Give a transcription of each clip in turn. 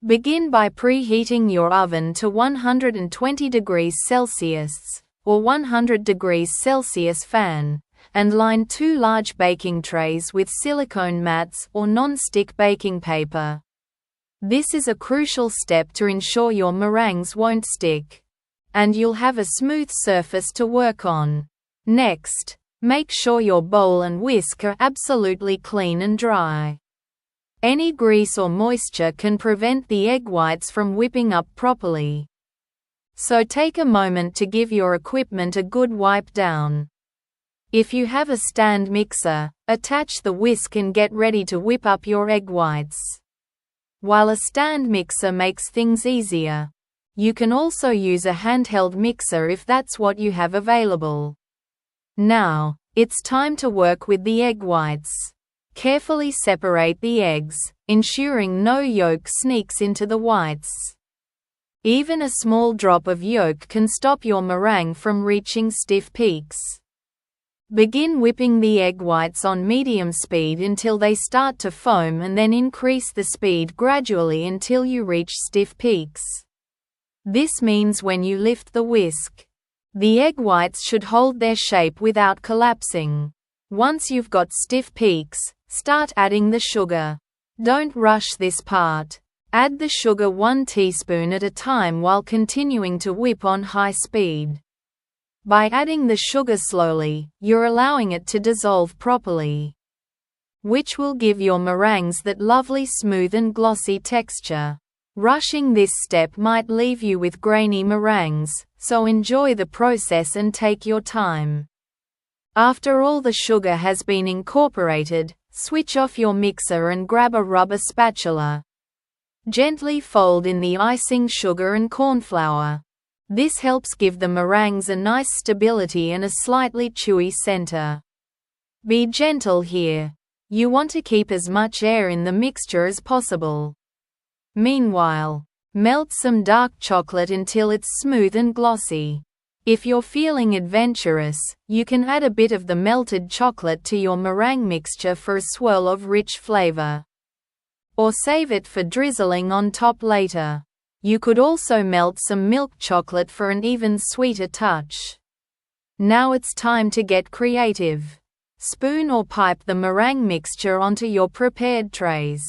Begin by preheating your oven to 120 degrees Celsius, or 100 degrees Celsius fan, and line 2 large baking trays with silicone mats or non-stick baking paper. This is a crucial step to ensure your meringues won't stick, and you'll have a smooth surface to work on. Next, make sure your bowl and whisk are absolutely clean and dry. Any grease or moisture can prevent the egg whites from whipping up properly. So take a moment to give your equipment a good wipe down. If you have a stand mixer, attach the whisk and get ready to whip up your egg whites. While a stand mixer makes things easier, you can also use a handheld mixer if that's what you have available. Now, it's time to work with the egg whites. Carefully separate the eggs, ensuring no yolk sneaks into the whites. Even a small drop of yolk can stop your meringue from reaching stiff peaks. Begin whipping the egg whites on medium speed until they start to foam, and then increase the speed gradually until you reach stiff peaks. This means when you lift the whisk, the egg whites should hold their shape without collapsing. Once you've got stiff peaks, start adding the sugar. Don't rush this part. Add the sugar 1 teaspoon at a time while continuing to whip on high speed. By adding the sugar slowly, you're allowing it to dissolve properly, which will give your meringues that lovely smooth and glossy texture. Rushing this step might leave you with grainy meringues, so enjoy the process and take your time. After all the sugar has been incorporated, switch off your mixer and grab a rubber spatula. Gently fold in the icing sugar and cornflour. This helps give the meringues a nice stability and a slightly chewy center. Be gentle here. You want to keep as much air in the mixture as possible. Meanwhile, melt some dark chocolate until it's smooth and glossy. If you're feeling adventurous, you can add a bit of the melted chocolate to your meringue mixture for a swirl of rich flavor. Or save it for drizzling on top later. You could also melt some milk chocolate for an even sweeter touch. Now it's time to get creative. Spoon or pipe the meringue mixture onto your prepared trays,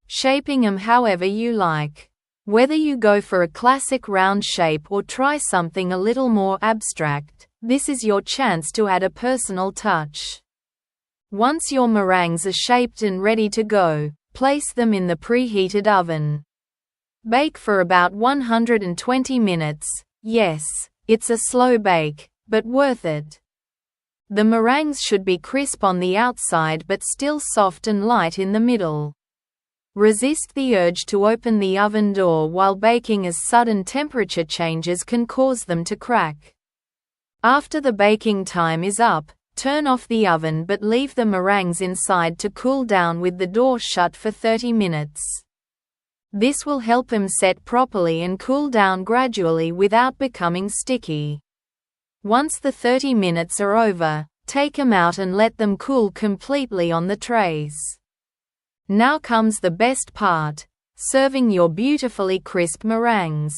shaping them however you like. Whether you go for a classic round shape or try something a little more abstract, this is your chance to add a personal touch. Once your meringues are shaped and ready to go, place them in the preheated oven. Bake for about 120 minutes. Yes, it's a slow bake, but worth it. The meringues should be crisp on the outside but still soft and light in the middle. Resist the urge to open the oven door while baking, as sudden temperature changes can cause them to crack. After the baking time is up, turn off the oven but leave the meringues inside to cool down with the door shut for 30 minutes. This will help them set properly and cool down gradually without becoming sticky. Once the 30 minutes are over, take them out and let them cool completely on the trays. Now comes the best part, serving your beautifully crisp meringues.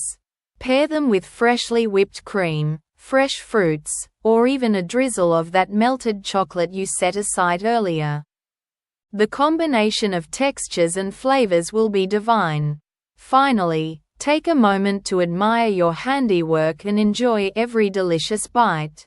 Pair them with freshly whipped cream, fresh fruits, or even a drizzle of that melted chocolate you set aside earlier. The combination of textures and flavors will be divine. Finally, take a moment to admire your handiwork and enjoy every delicious bite.